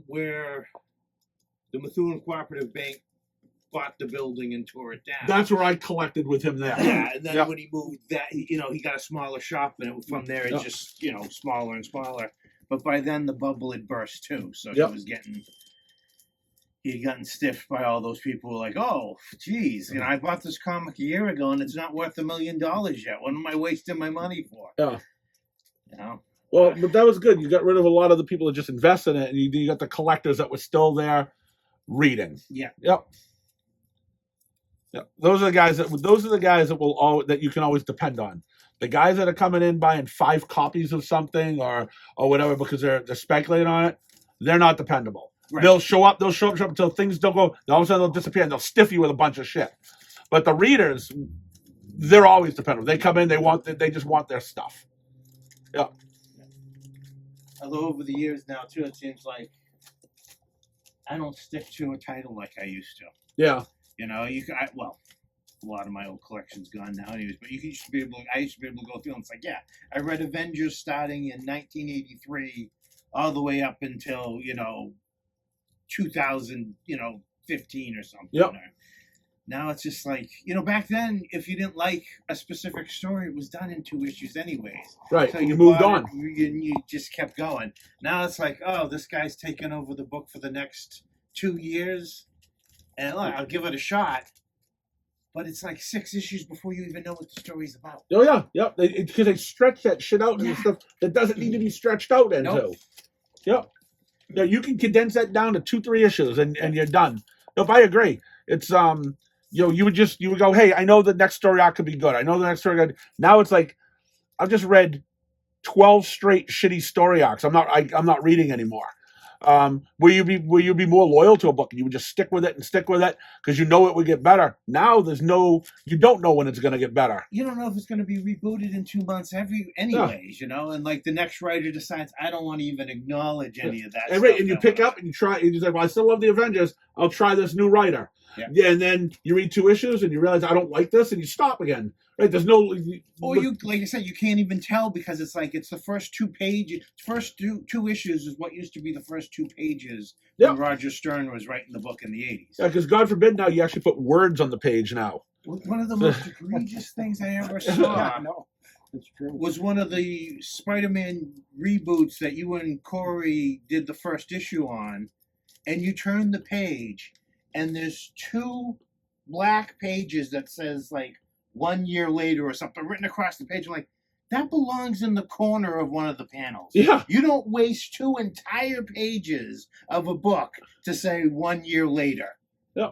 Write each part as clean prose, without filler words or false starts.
where the Methuen Cooperative Bank bought the building and tore it down. That's where I collected with him there. Yeah, and then when he moved that, he got a smaller shop, and from there it's just smaller and smaller. But by then the bubble had burst too, so he had gotten stiffed by all those people who were like, oh, geez, I bought this comic a year ago and it's not worth $1 million yet. What am I wasting my money for? Yeah. Well, but that was good. You got rid of a lot of the people that just invest in it, and you got the collectors that were still there reading. Yeah. Yep. Yeah. Those are the guys that that you can always depend on. The guys that are coming in buying 5 copies of something or whatever because they're speculating on it, they're not dependable. Right. They'll show up until things don't go. All of a sudden they'll disappear and they'll stiff you with a bunch of shit. But the readers, they're always dependable. They come in, they just want their stuff. Yeah. Although over the years now too, it seems like I don't stick to a title like I used to. Yeah. A lot of my old collection's gone now anyways, but I used to be able to go through and it's like, I read Avengers starting in 1983 all the way up until, 2015 or something. Yep. Now it's just like, back then, if you didn't like a specific story, it was done in 2 issues anyways. Right, so you moved on. You just kept going. Now it's like, oh, this guy's taking over the book for the next 2 years, and look, I'll give it a shot. But it's like 6 issues before you even know what the story's about. Oh, yeah. Yep. Because they stretch that shit out into stuff that doesn't need to be stretched out into. Nope. Yep. Yeah, you can condense that down to 2-3 issues and you're done. Nope, I agree. It's you would go, hey, I know the next story arc could be good. I know the next story could. Now it's like I've just read 12 straight shitty story arcs. I'm not reading anymore. Will you be more loyal to a book and you would just stick with it because you know it would get better? Now you don't know when it's going to get better. You don't know if it's going to be rebooted in 2 months anyways, and like the next writer decides I don't want to even acknowledge any of that. And you pick up and you try and you say, well, I still love the Avengers. I'll try this new writer. Yeah, and then you read 2 issues and you realize I don't like this and you stop again. Right? There's no. Or like I said, you can't even tell because it's like it's the first 2 pages. First two issues is what used to be the first 2 pages when Roger Stern was writing the book in the 80s. Yeah, because God forbid now you actually put words on the page now. One of the most egregious things I ever saw was one of the Spider-Man reboots that you and Corey did the first issue on, and you turn the page, and there's 2 black pages that says like 1 year later or something written across the page. I'm like, that belongs in the corner of one of the panels. Yeah. You don't waste 2 entire pages of a book to say 1 year later. Yeah.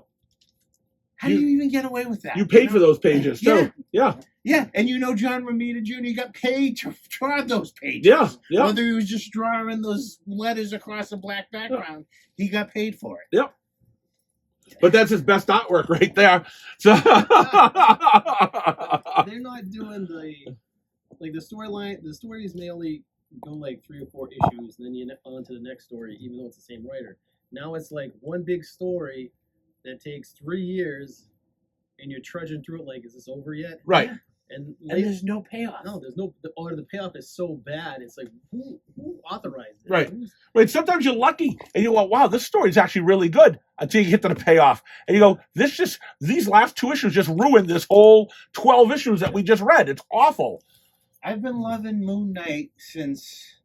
How do you even get away with that? You paid for those pages too. Yeah. Yeah, and John Romita Jr. got paid to draw those pages. Yeah. Whether he was just drawing those letters across a black background, he got paid for it. Yep. But that's his best artwork right there. So they're not doing the storyline. The stories may only go like 3 or 4 issues, and then you on to the next story, even though it's the same writer. Now it's like one big story that takes 3 years, and you're trudging through it like, is this over yet? Right. And there's no payoff. No, there's no. The payoff is so bad. It's like who authorized it? Right. Right. Sometimes you're lucky, and you go, "Wow, this story's actually really good." Until you get to the payoff, and you go, "These last 2 issues just ruined this whole 12 issues that we just read. It's awful." I've been loving Moon Knight since.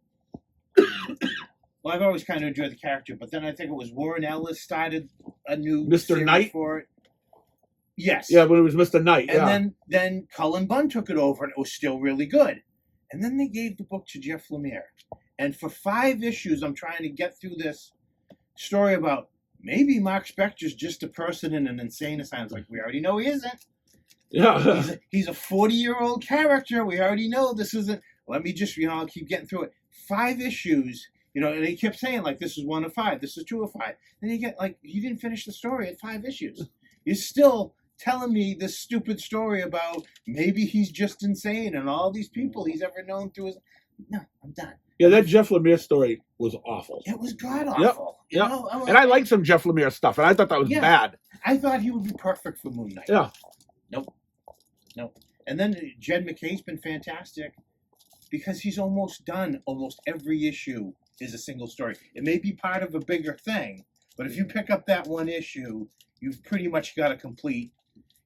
Well, I've always kind of enjoyed the character, but then I think it was Warren Ellis started a new Mr. Knight for it. Yes. Yeah, when it was Mr. Knight. And then Cullen Bunn took it over, and it was still really good. And then they gave the book to Jeff Lemire. And for 5 issues, I'm trying to get through this story about maybe Mark Spector's just a person in an insane asylum. It's like, we already know he isn't. Yeah. He's a 40-year-old character. We already know this isn't. Let me just, I'll keep getting through it. 5 issues, and he kept saying, like, this is 1 of 5, this is 2 of 5. Then you get, like, you didn't finish the story at 5 issues. You're still telling me this stupid story about maybe he's just insane and all these people he's ever known through his... No, I'm done. Yeah, that Jeff Lemire story was awful. It was god-awful. Yep. And I liked some Jeff Lemire stuff, and I thought that was bad. I thought he would be perfect for Moon Knight. Yeah. Nope. And then Jed McKay's been fantastic because he's almost done almost every issue is a single story. It may be part of a bigger thing, but if you pick up that one issue, you've pretty much got a complete,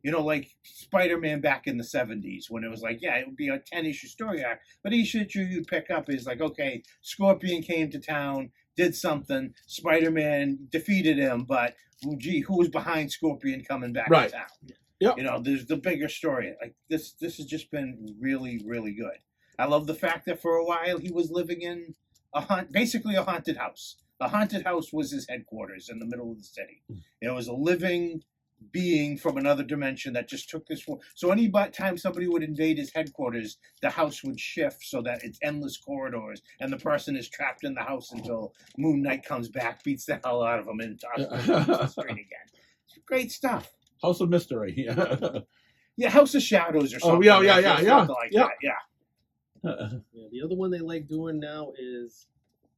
like Spider-Man back in the 70s when it was like, yeah, it would be a 10-issue story arc, but each issue you pick up is like, okay, Scorpion came to town, did something, Spider-Man defeated him, but gee, who was behind Scorpion coming back to town? Yep. There's the bigger story. Like this has just been really, really good. I love the fact that for a while he was living in basically a haunted house. The haunted house was his headquarters in the middle of the city. It was a living being from another dimension that just took this form. So any time somebody would invade his headquarters, the house would shift so that it's endless corridors, and the person is trapped in the house until Moon Knight comes back, beats the hell out of him, and tosses him to the street again. It's great stuff. House of Mystery. Yeah, House of Shadows or something. Oh, yeah. Something like that, yeah. Yeah, the other one they like doing now is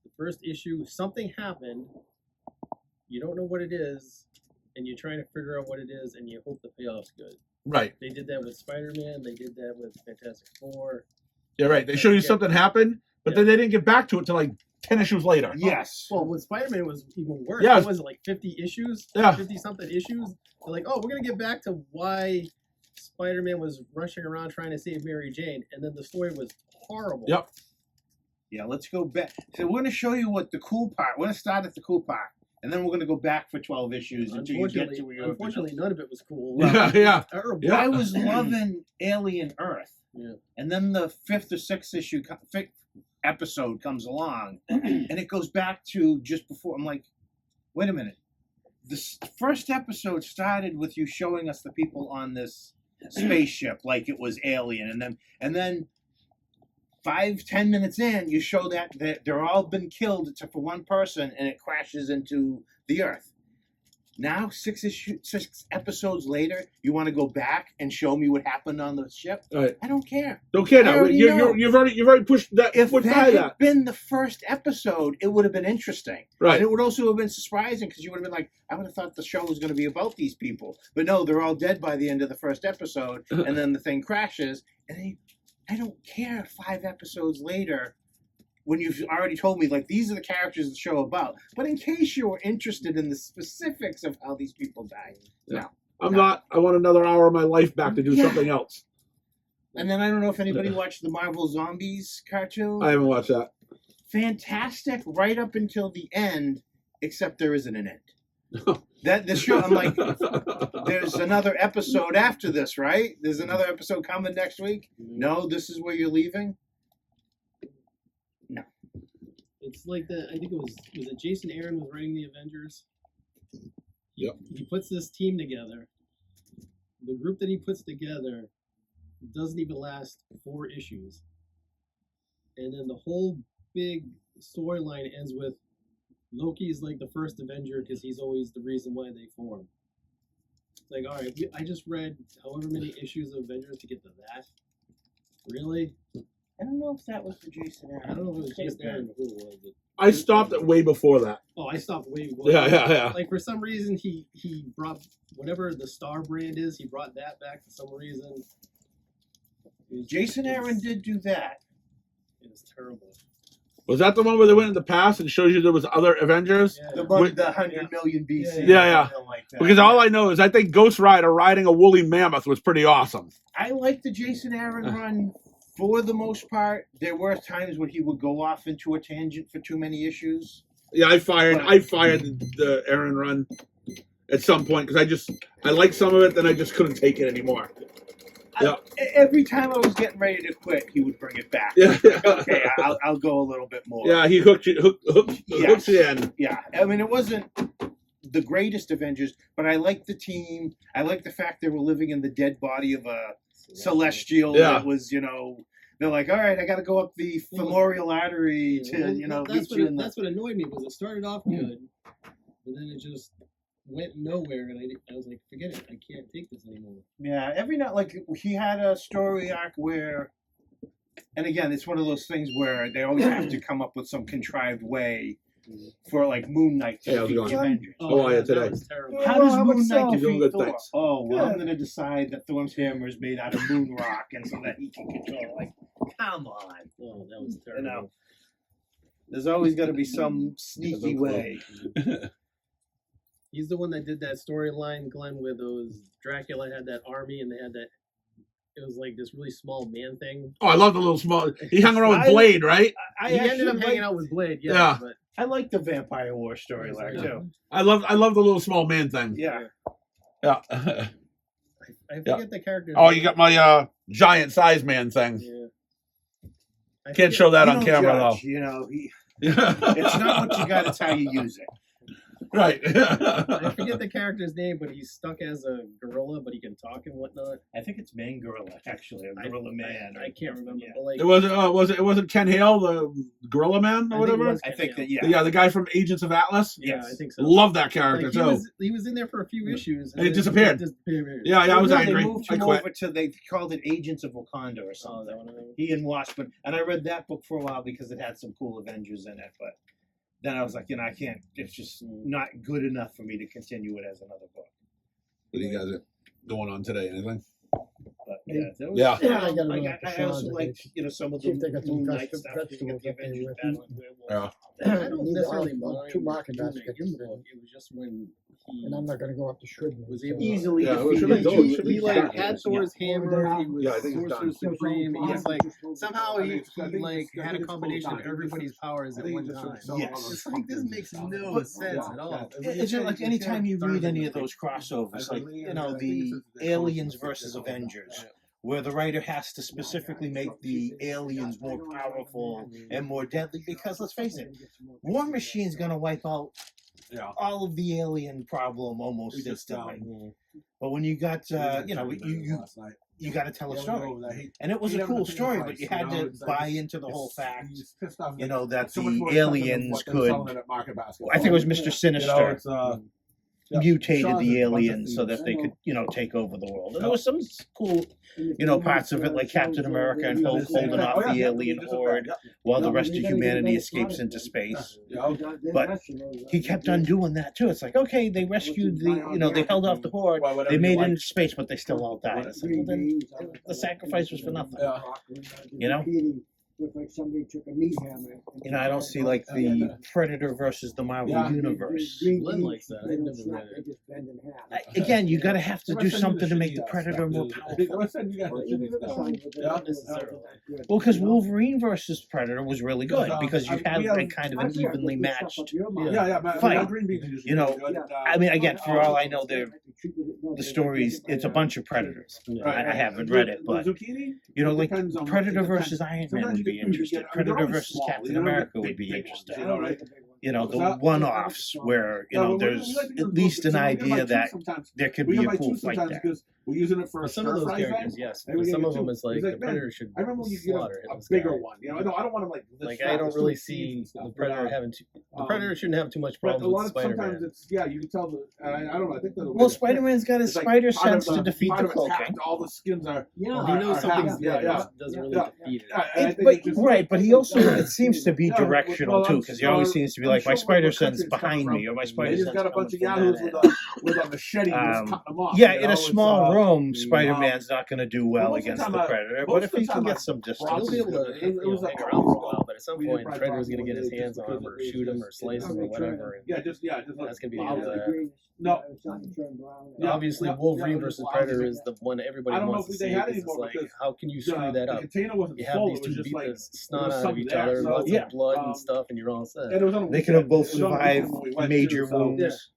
the first issue. Something happened. You don't know what it is, and you're trying to figure out what it is, and you hope the payoff's good. Right. They did that with Spider-Man. They did that with Fantastic Four. Yeah, right. They show you something happened, but then they didn't get back to it till like 10 issues later. Yes. Well, with Spider-Man, it was even worse. Yeah. It was like 50 issues. Yeah. 50-something issues. They're like, oh, we're going to get back to why Spider-Man was rushing around trying to save Mary Jane, and then the story was horrible. Yep. Yeah, let's go back. So we're going to show you what the cool part. We're going to start at the cool part, and then we're going to go back for 12 issues until you get to where unfortunately, none of it was cool. Yeah. Terrible. Yeah. I was loving Alien Earth, and then the 5th or 6th episode comes along, and it goes back to just before. I'm like, wait a minute. The first episode started with you showing us the people on this spaceship like it was Alien, and then 5-10 minutes in, you show that they're all been killed except for one person, and it crashes into the Earth. Now, 6 episodes later, you want to go back and show me what happened on the ship? Right. I don't care. Don't care I now. already know. You've already pushed that. If pushed that by had that. been the first episode, it would have been interesting. Right. And it would also have been surprising because you would have been like, I would have thought the show was going to be about these people. But no, they're all dead by the end of the first episode, and then the thing crashes. And I don't care 5 episodes later when you've already told me, like, these are the characters the show about. But in case you were interested in the specifics of how these people died. Yeah. I'm not. I want another hour of my life back to do something else. And then I don't know if anybody watched the Marvel Zombies cartoon. I haven't watched that. Fantastic right up until the end, except there isn't an end. The show, I'm like, there's another episode after this, right? There's another episode coming next week? No, this is where you're leaving? No. It's like I think was it Jason Aaron was writing the Avengers? Yep. He puts this team together. The group that he puts together doesn't even last 4 issues. And then the whole big storyline ends with Loki's like the first Avenger because he's always the reason why they form. It's like, all right, I just read however many issues of Avengers to get to that. Really? I don't know if that was for Jason Aaron. I don't know if it was Jason Aaron or who it was. But I stopped it way before that. oh, I stopped way before. Yeah. Like for some reason he brought whatever the Star brand is, he brought that back for some reason. Jason Aaron did do that. It was terrible. Was that the one where they went in the past and shows you there was other Avengers? Yeah. The 100 million BC. Yeah. Like that. Because all I know is I think Ghost Rider riding a woolly mammoth was pretty awesome. I like the Jason Aaron run for the most part. There were times when he would go off into a tangent for too many issues. Yeah, I fired the Aaron run at some point because I liked some of it, then I just couldn't take it anymore. Every time I was getting ready to quit, he would bring it back. Yeah. Okay, I'll go a little bit more. Yeah, he hooks you in. Yeah, I mean, it wasn't the greatest Avengers, but I liked the team. I liked the fact they were living in the dead body of a Celestial that was, they're like, all right, I got to go up the femoral artery to, That's what annoyed me was it started off good, but then it just went nowhere, and I was like, forget it, I can't take this anymore. Yeah, every night, like, he had a story arc where, and again, it's one of those things where they always have to come up with some contrived way for, like, Moon Knight to defeat the Avengers. Oh, yeah, today. That was terrible. How does Moon Knight You're doing defeat good Thor? things. Oh, well, I'm going to decide that Thor's hammer is made out of moon rock, and so that he can control it. Like, come on. Oh, that was terrible. There's always got to be some sneaky way. He's the one that did that storyline, Glenn, with those Dracula had that army and they had that. It was like this really small man thing. Oh, I love the little small. He hung around with Blade, right? He ended up hanging out with Blade. Yeah. But I like the Vampire War storyline too. I love the little small man thing. Yeah. Yeah. I forget the character. Oh, you got my giant size man thing. Yeah. Can't show that on don't camera judge, You know, it's not what you got; it's how you use it. Right. I forget the character's name, but he's stuck as a gorilla, but he can talk and whatnot. I think it's Man Gorilla, actually, or Gorilla Man. I can't remember. Yeah. But like, it wasn't Ken Hale, the Gorilla Man, or whatever. I think that Yeah, the guy from Agents of Atlas. Yeah, I think so. Love that character Like, too. he was in there for a few issues, And he disappeared. Yeah, I was They angry. moved I him quit. over to they called it Agents of Wakanda or Oh, something. that one. He and Watchmen, and I read that book for a while because it had some cool Avengers in it, but. Then I was like, I can't. It's just not good enough for me to continue it as another book. What do you guys got going on today? Anything? But yeah, that was, Yeah. Yeah, I gotta like, run up to I also Sean like today. some of See the if they got some Moon Knight custom stuff. You vegetables get the that they Avengers were battling werewolves. Yeah. I don't Need necessarily all- mind two market doing baskets it in the and- book. It was just when he And I'm not gonna go up to Shredman. was able Easily Yeah, it defeated. should be- should be he like done. had Thor's hammer. He was Yeah, I think it's Sorcerer done. Supreme. He's like somehow he I think like it's- I had think a it's combination full of time. everybody's powers I at think one it's just time. some Yes. other It's like this makes no But- sense at all. It's just like anytime you read any of those crossovers, like the Aliens versus Avengers, where the writer has to specifically make the aliens more powerful and more deadly, because let's face it, War Machine's gonna wipe out Yeah. all of the alien problem almost instantly. But when you got, you got to tell a story, and it was a cool story, but you had to buy into the whole fact, that the aliens could. I think it was Mr. Sinister mutated the aliens so that they could, take over the world. And there was some cool, parts of it, like Captain America and Hulk holding off the alien horde while the rest of humanity escapes into space. But he kept on doing that too. It's like, okay, they rescued they held off the horde, they made it into space, but they still all died. It's like, well, then the sacrifice was for nothing. Looked like somebody took a meat hammer. I don't see like the Predator versus the Marvel Universe. Glenn likes that. I've never read it. They just bend in half. Again, you got to have to do something to make the Predator more powerful. Not necessarily. Well, because Wolverine versus Predator was really good because you had like kind of an evenly matched. fight. I mean, again, for all I know, the stories, it's a bunch of Predators. I haven't read it, but like Predator versus Iron Man would be interesting. Predator versus Captain America would be interesting. The one-offs where there's at least an idea that there could be a cool fight there. We're using it for a Some of those characters, yes. But some of them is like the Predator should I remember when you get slaughter a this bigger guy. one. I don't want to Like I don't really see the Predator having too. The Predator shouldn't have too much But a problems lot with of Spider-Man. sometimes it's you can tell the I don't know. I think the Well, Spider-Man's got his spider sense to defeat the cloaking. All the skins are He knows something's there. Doesn't really defeat it. But he also it seems to be directional too, because he always seems to be like my spider sense behind me or my spider He's sense. got a bunch of coming yahoos from with a machete just cutting them off. Yeah, in a small room, Spider-Man's not going to do well most of the against time, the Predator. But if he can get some He'll distance, be able to It was hang like- around for a while, but at some We point, did Predator's going to get his probably hands on him or shoot him or slice him or whatever. And Just that's going to be the Wow. end of that. No. Yeah, Obviously, yeah, Wolverine yeah, versus obviously. Predator is the one everybody I don't know wants to if they see. had Because any it's more like, because how can you screw that the up? container wasn't You have full. these It was two just beat like the snot out of something each there, other, so- lots Yeah. of blood and stuff, and you're all set. and it was on a they could have both weekend. It was on a survived weekend when we went major too, so, wounds.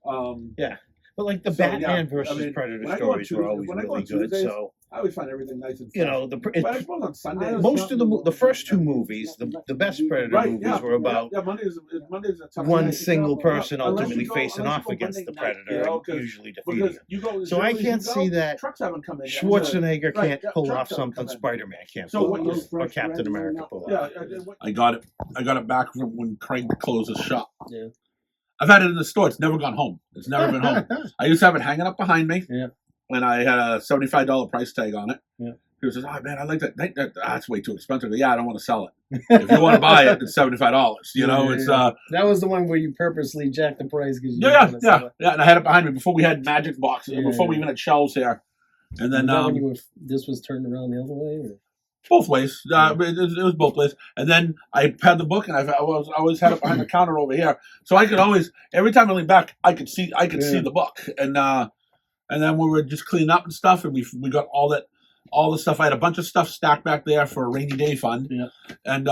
Yeah. But like the So, yeah, Batman versus I mean, Predator when I go on stories were Tuesdays- always when I go really on good. Tuesdays, So I always find everything nice and fresh. But I suppose on Sundays, most of the first two movies, the best Predator movies were about Monday's a tough one day. single person Unless ultimately you go- facing unless you off go against the Monday night, Predator and 'cause- usually defeating Because him. you go, So I as can't you go, see that trucks haven't come in yet. Schwarzenegger Right, can't yeah, pull trucks off haven't come something in. Spider-Man can't So pull what off, you- or Captain America pull off. I got it back from when Craig closed his shop. Yeah. I've had it in the store. It's never gone home. It's never been home. I used to have it hanging up behind me. Yeah. And I had a $75 price tag on it. Yeah. He says, "Oh man, I like that. That's way too expensive." Yeah, I don't want to sell it. If you want to buy it, it's $75. It's that was the one where you purposely jacked the price because yeah. And I had it behind me before we had magic boxes, Yeah, before we even had shelves here. And then this was turned around the other way. Or? Both ways. It was both ways. And then I had the book, and I always had it behind the counter over here, so I could always, every time I leaned back, I could see the book. And then we were just cleaning up and stuff, and we got all the stuff. I had a bunch of stuff stacked back there for a rainy day fund. Yeah. And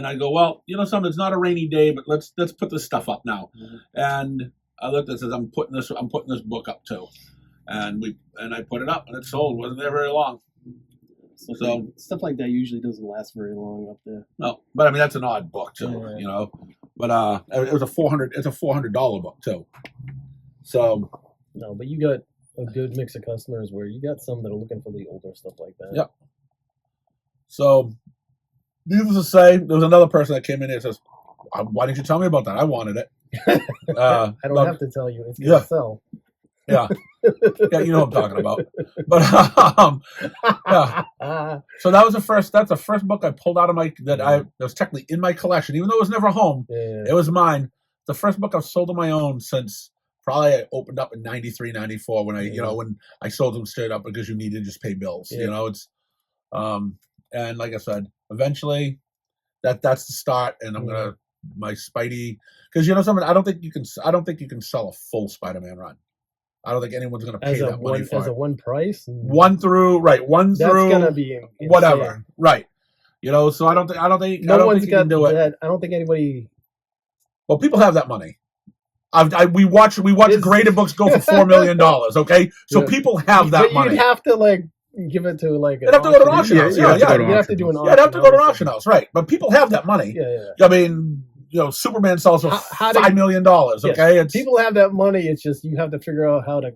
I go, well, you know something, it's not a rainy day, but let's put this stuff up now. Mm-hmm. And I looked and says, I'm putting this book up too. And I put it up, and it sold. Wasn't there very long. So stuff like that usually doesn't last very long up there. No, but I mean that's an odd book too, you know. But it was it's a $400 book too. So no, but you got a good mix of customers where you got some that are looking for the older stuff like that. Yep. So needless to say, there was another person that came in here and says, "Why didn't you tell me about that? I wanted it." I don't have to tell you. It's gonna sell. Yeah. Yeah, you know what I'm talking about. But yeah. So that's the first book I pulled out of that was technically in my collection, even though it was never home. Yeah. It was mine. The first book I've sold on my own since probably I opened up in 93, 94 when when I sold them straight up because you needed to just pay bills. Yeah. You know, it's and like I said, eventually that's the start, and I'm gonna my Spidey, because you know something, I don't think you can sell a full Spider-Man run. I don't think anyone's going to pay that money for it. As a one price? One through That's going to be insane. Whatever. Right. You know, so I don't think you can do it. I don't think anybody. Well, people have that money. We watch graded books go for $4 million. Okay, so people have that money. You'd have to give it to you'd have to go to an auction house. Yeah. You'd have to do an auction. You'd have to go to an auction house, right? But people have that money. Yeah. I mean, you know, Superman sells for $5 million. Okay, yes. People have that money. It's just you have to figure out how to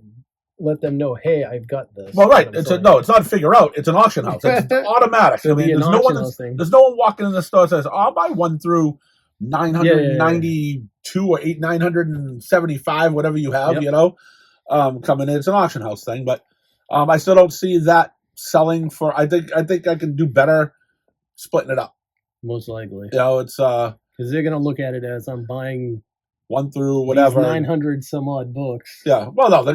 let them know, hey, I've got this. Well, right. It's not figure out. It's an auction house. It's automatic. I mean, there's no one walking in the store that says, I'll buy one through 992 or 975, whatever you have. You know, coming in. It's an auction house thing, but I still don't see that selling for. I think I can do better splitting it up. Most likely. You know, it's because they're gonna look at it as I'm buying one through whatever 900 some odd books. Yeah. Well, no, they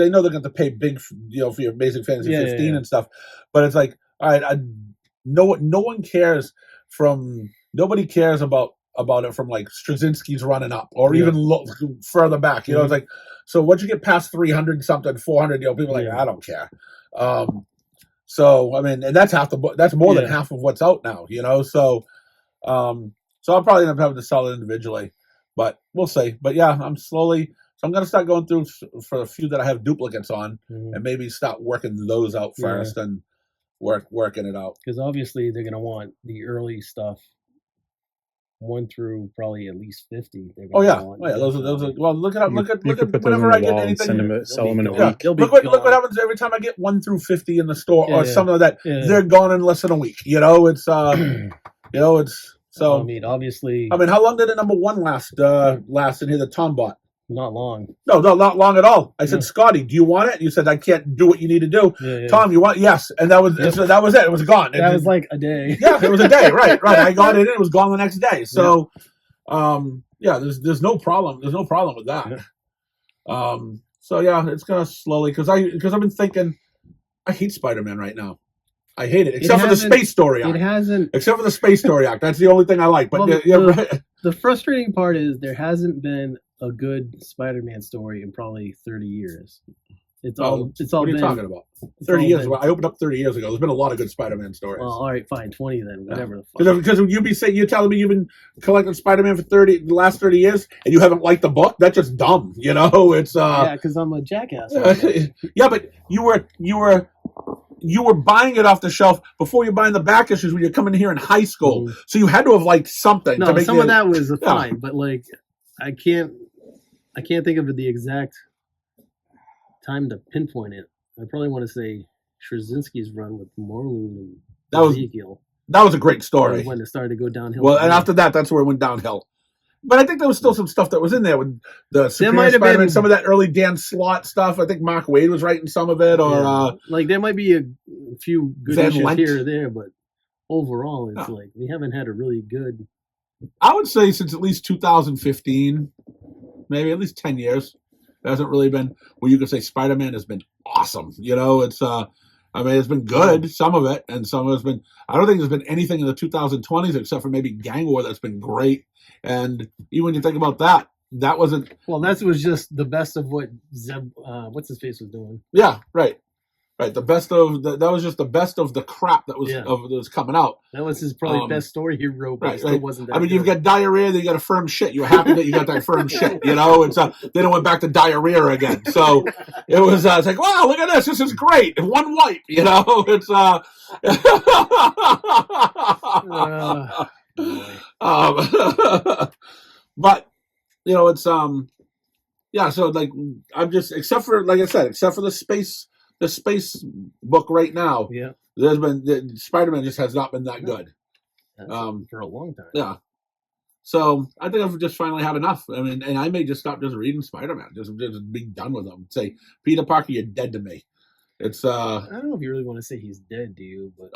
know they're gonna pay big, you know, for your Basic Fantasy 15 and stuff. But it's like, all right, nobody cares about it from like Straczynski's running up or even further back. You know, it's like, so once you get past 300 something, 400, you know, people are like, I don't care. So I mean, and that's half the book. That's more than half of what's out now. You know, so I'll probably end up having to sell it individually, but we'll see. But yeah, I'm going to start going through for a few that I have duplicates on, and maybe start working those out first and working it out. Because obviously they're going to want the early stuff 1 through probably at least 50. Oh yeah. Those are. Well, look at whenever I get anything. Sell them in a week. Look what happens every time I get 1 through 50 in the store or something like that. Yeah. They're gone in less than a week. You know, it's So I mean, obviously. I mean, how long did the number 1 last in here that Tom bought? Not long. No, not long at all. I said, Scotty, do you want it? You said, I can't do what you need to do. Yeah. Tom, you want? Yes. And that was it. It was gone. That was like a day. Yeah, it was a day. Right. I got it in. It was gone the next day. So, there's no problem. There's no problem with that. Yeah. So yeah, it's gonna slowly because I've been thinking, I hate Spider-Man right now. I hate it, except for the space story arc. It hasn't. Except for the space story arc. That's the only thing I like. But the frustrating part is there hasn't been a good Spider-Man story in probably 30 years. It's all. What are you talking about? 30 years ago. I opened up 30 years ago. There's been a lot of good Spider-Man stories. Well, all right, fine, 20 then, whatever. Because you're telling me you've been collecting Spider-Man for the last 30 years and you haven't liked the book? That's just dumb. You know, it's yeah, because I'm a jackass. Yeah, but you were buying it off the shelf before you're buying the back issues when you're coming here in high school. Mm-hmm. So you had to have liked something. No, some of that was fine, but like I can't think of the exact time to pinpoint it. I probably want to say Straczynski's run with Morlun and Ezekiel. That was a great story. When it started to go downhill. Well, and after that's where it went downhill. But I think there was still some stuff that was in there with the Superior Spider-Man, some of that early Dan Slott stuff. I think Mark Waid was writing some of it, or like there might be a few good issues here or there, but overall, it's like we haven't had a really good. I would say since at least 2015, maybe at least 10 years, there hasn't really been where you could say Spider-Man has been awesome. You know, it's I mean, it's been good, some of it, and some of it's been. I don't think there's been anything in the 2020s except for maybe Gang War that's been great. And even when you think about that, that wasn't. Well, that was just the best of what Zeb, what's his face was doing. Yeah, right. The best of that was just the best of the crap that was that was coming out. That was his probably best story he wrote, but it still wasn't that. I mean, good. you've got diarrhea, then you got a firm shit. You're happy that you got that firm shit, you know. It's then it went back to diarrhea again. So it was it's like, wow, look at this. This is great. One wipe, you know. It's but you know, it's yeah. So like, I'm just except for like I said, except for the space book right now. Yeah, there's been Spider-Man just has not been that good for a long time. Yeah, so I think I've just finally had enough. I mean, and I may just stop just reading Spider-Man, just be done with them. Say, Peter Parker, you're dead to me. It's I don't know if you really want to say he's dead, do you? But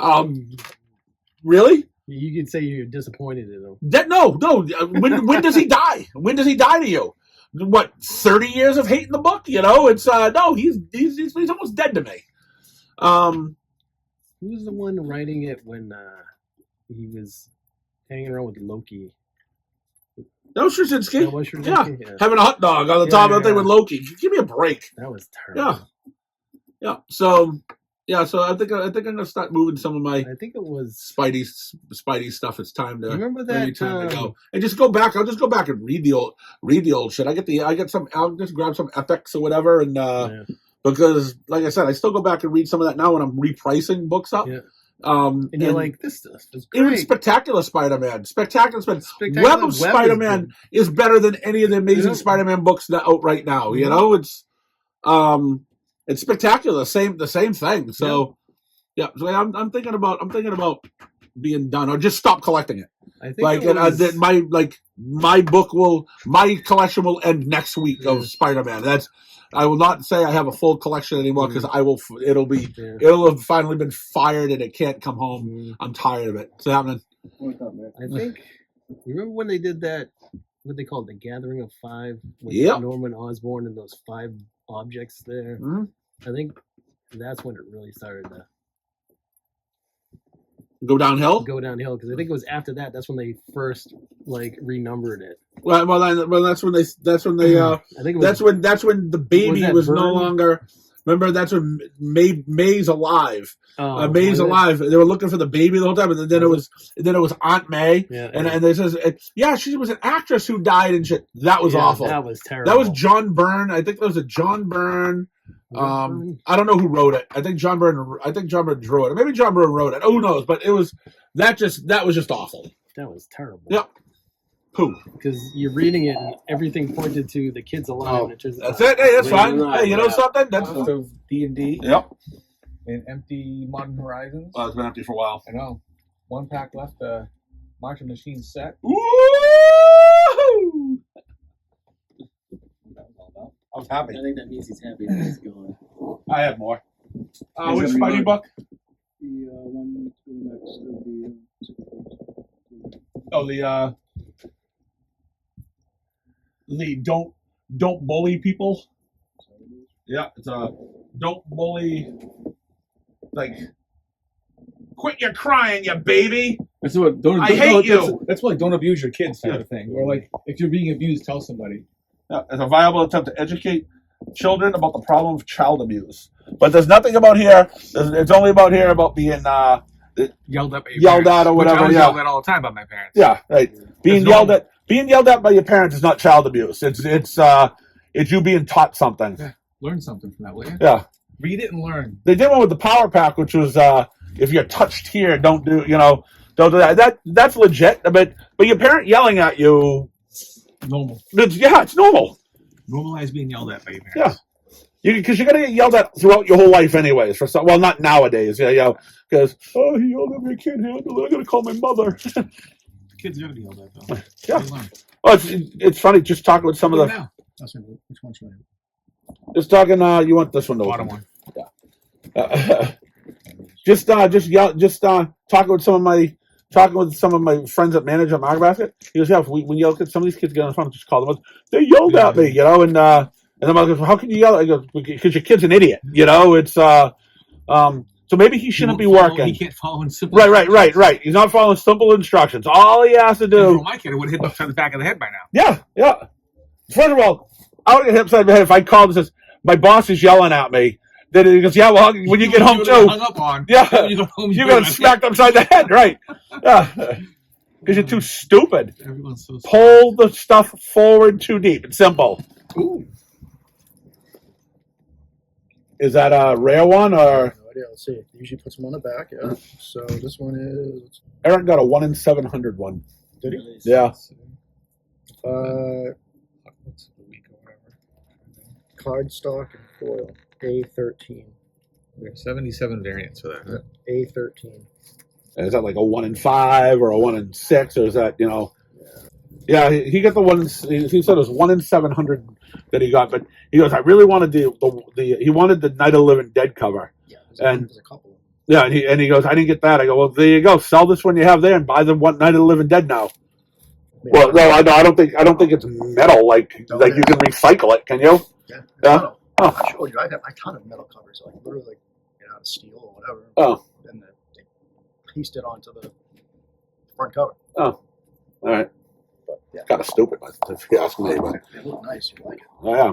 really, you could say you're disappointed in him. No. When does he die? When does he die to you? What, 30 years of hating the book? You know, it's no, he's almost dead to me. Who was the one writing it when he was hanging around with Loki? That was Straczynski. That was Straczynski? Yeah, having a hot dog on the top of the thing with Loki. Give me a break. That was terrible. Yeah. So I think I'm gonna start moving some of my. I think it was Spidey stuff. It's time to remember that time to go and just go back. I'll just go back and read the old shit. I'll just grab some epics or whatever, and because like I said, I still go back and read some of that now when I'm repricing books up. Yeah. And you're like, this stuff is great. Even Spectacular Spider-Man. Web of Spider-Man is better than any of the Amazing Spider-Man books that out right now. You know, it's Spectacular, the same thing. So so I'm thinking about being done or just stop collecting it. I think my collection will end next week of Spider-Man. I will not say I have a full collection anymore because it'll have finally been fired and it can't come home. I'm tired of it. It's happening. I think you remember when they did that, what they called the Gathering of Five with Norman Osborn and those 5 objects there. I think that's when it really started to go downhill because I think it was after that. That's when they first renumbered it. Well, that's when they. I think that's when the baby was no longer. Remember, that's when May's alive. May's alive. They were looking for the baby the whole time, and then it was Aunt May. And they says, she was an actress who died and shit. That was awful. That was terrible. That was John Byrne. I think that was a John Byrne. I don't know who wrote it. I think John Byrne drew it. Or maybe John Byrne wrote it. Who knows? But that was just awful. That was terrible. Yep. Who? Because you're reading it and everything pointed to the kids alive. That's it. Hey, that's fine. Hey, you know something? That's of D&D. Yep. And empty Modern Horizons. Oh, it's been empty for a while. I know. 1 pack left. Martian Machine set. Woo! I was happy. I think that means he's happy that he's gone. I have more. Which Spidey book? The one to the next of the don't bully people. Yeah, it's don't bully. Quit your crying, you baby. That's what. I hate you. That's like don't abuse your kids type of thing. Or like if you're being abused, tell somebody. It's a viable attempt to educate children about the problem of child abuse. But there's nothing about here. It's only about here about being yelled at or whatever. I was yelled at all the time by my parents. Yeah, right. Being yelled at by your parents is not child abuse. It's you being taught something. Yeah. Learn something from that, will you? Yeah. Read it and learn. They did one with the Power Pack, which was if you're touched here, don't do that. That's legit. But your parent yelling at you. Normal. It's normal. Normalize being yelled at by your parents. Yeah. Because you're going to get yelled at throughout your whole life anyways. Well, not nowadays. Because, he yelled at me, I can't handle it. I'm going to call my mother. Kids are going to be yelled at, though. Yeah. Well, it's funny just talking with some of the... Now. Which one should I have? Just talking, you want this one to bottom one. Yeah. Just talking with some of my friends that manage a Mark Basket. He goes, when you when some of these kids get on the phone, just call them up. They yelled at me, and the mother goes, well, how can you yell? I go, because your kid's an idiot, it's So maybe he shouldn't be won't follow- working. He can't follow in simple. Right. He's not following simple instructions. All he has to do. For my kid, it would hit him upside the back of the head by now. Yeah. First of all, I would get hit upside the head if I called and says, my boss is yelling at me. Then he goes, yeah, well, when you get home too. Hung up on. Yeah. When you go home, You're going to smacked upside the head, right? Yeah. Because you're too stupid. Everyone's so Pull the stuff forward too deep. It's simple. Ooh. Is that a rare one or? No idea. Let's see. It usually puts them on the back. Yeah. So this one is. Eric got a 1 in 700 one. Did he? Yeah. What's the week or whatever? Cardstock and foil. A13. We have 77 variants for that. A13. Is that like a 1 in 5 or a 1 in 6 or is that, you know? Yeah, he got the one. He said it was 1 in 700 that he got, but he goes, I really wanted the he wanted the Night of the Living Dead cover. Yeah. And there's a couple. Yeah, and he goes, I didn't get that. I go, well, there you go. Sell this one you have there and buy the one Night of the Living Dead now. Well, no, I don't think it's metal. Like you can recycle it. Can you? Yeah. Yeah. Oh, I showed you. I have a ton of metal covers, like literally, like out of steel or whatever. Oh. And they pieced it onto the front cover. Oh. All right. But yeah, Kind of stupid, if you ask me. But they look nice. You like it? oh, yeah,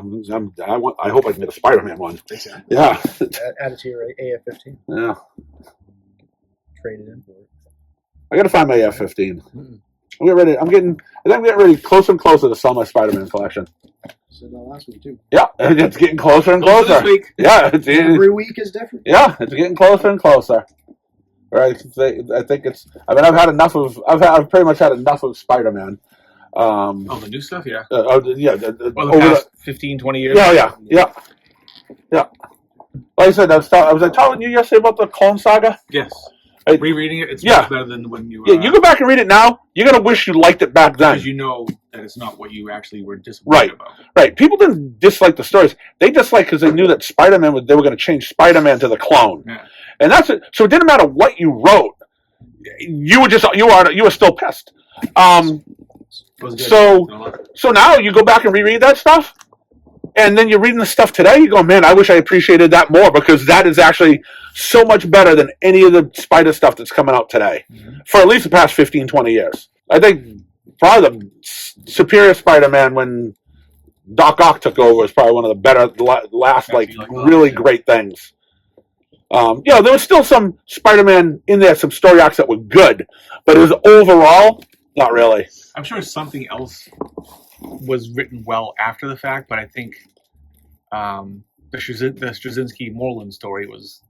I hope I can get a Spider-Man one. Exactly. Yeah. Add it to your AF-15. Yeah. Trade it in for it. I got to find my F-15. I'm getting ready closer and closer to sell my Spider-Man collection. So that last week too. Yeah, it's getting closer and Close closer. this week. Yeah, Every week is different. yeah, it's getting closer and closer. Right? I think it's. I mean, I've pretty much had enough of Spider-Man. Oh, the new stuff, yeah. Yeah. Well, the over past 15, 20 years. Yeah. Like I said, I was telling you yesterday about the Clone Saga. Yes. Hey, Rereading it, it's yeah. much better than when you. Yeah, you go back and read it now. You're gonna wish you liked it back then. Because you know that it's not what you actually were disappointed Right. about. Right. People didn't dislike the stories. They disliked because they knew that Spider-Man they were going to change Spider-Man to the clone, Yeah. and that's it. So it didn't matter what you wrote. You were still pissed. It was good. So now you go back and reread that stuff, and then you're reading the stuff today. You go, man, I wish I appreciated that more because that is actually so much better than any of the Spider stuff that's coming out today for at least the past 15, 20 years. I think probably the superior Spider-Man when Doc Ock took over was probably one of the better last really great things. There was still some Spider-Man in there, some story arcs that were good, but it was overall not really. I'm sure something else was written well after the fact, but I think the Straczynski Moreland story was,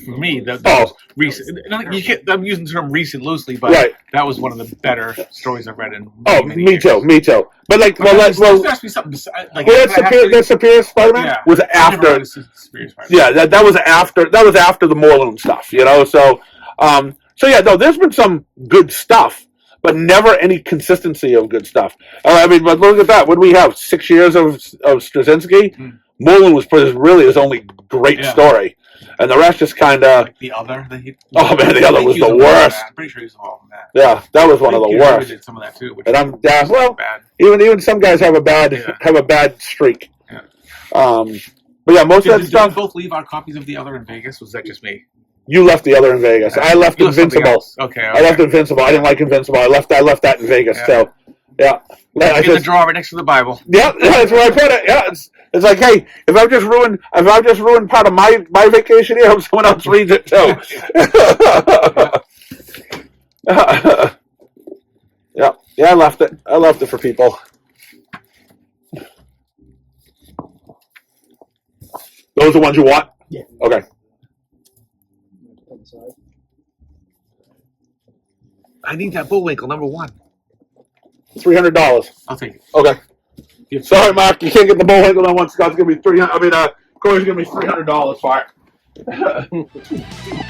for me, that was recent. I'm using the term recent loosely, but that was one of the better stories I've read in many me years. too. But let's ask me something. That Superior Spider-Man was after. Yeah, that was after the Moreland stuff. You know, so there's been some good stuff, but never any consistency of good stuff. I mean, but look at that. What do we have? 6 years of Straczynski? Mm. Moreland was really his only great story. And the rest just kind of... Like the other? The other was the worst. I'm pretty sure he's involved in that. Yeah, that was one of the worst. Did some of that too, and I'm bad. Even some guys have a bad streak. Yeah. But yeah, most of that stuff... Did we both leave our copies of the other in Vegas? Was that just me? You left the other in Vegas. I left Invincible. Okay. I left Invincible. I didn't like Invincible. I left that in Vegas too. Yeah. I in the drawer right next to the Bible. Yeah, that's where I put it. Yeah, it's like, hey, if I've just ruined part of my vacation here, I hope someone else reads it too. Yeah, I left it. I left it for people. Those are the ones you want? Yeah. Okay. I need that Bullwinkle #1. $300. I'll take it. Okay. Sorry, Marc, you can't get the Bullwinkle #1. Scott's gonna be $300. Corey's gonna be $300 for it.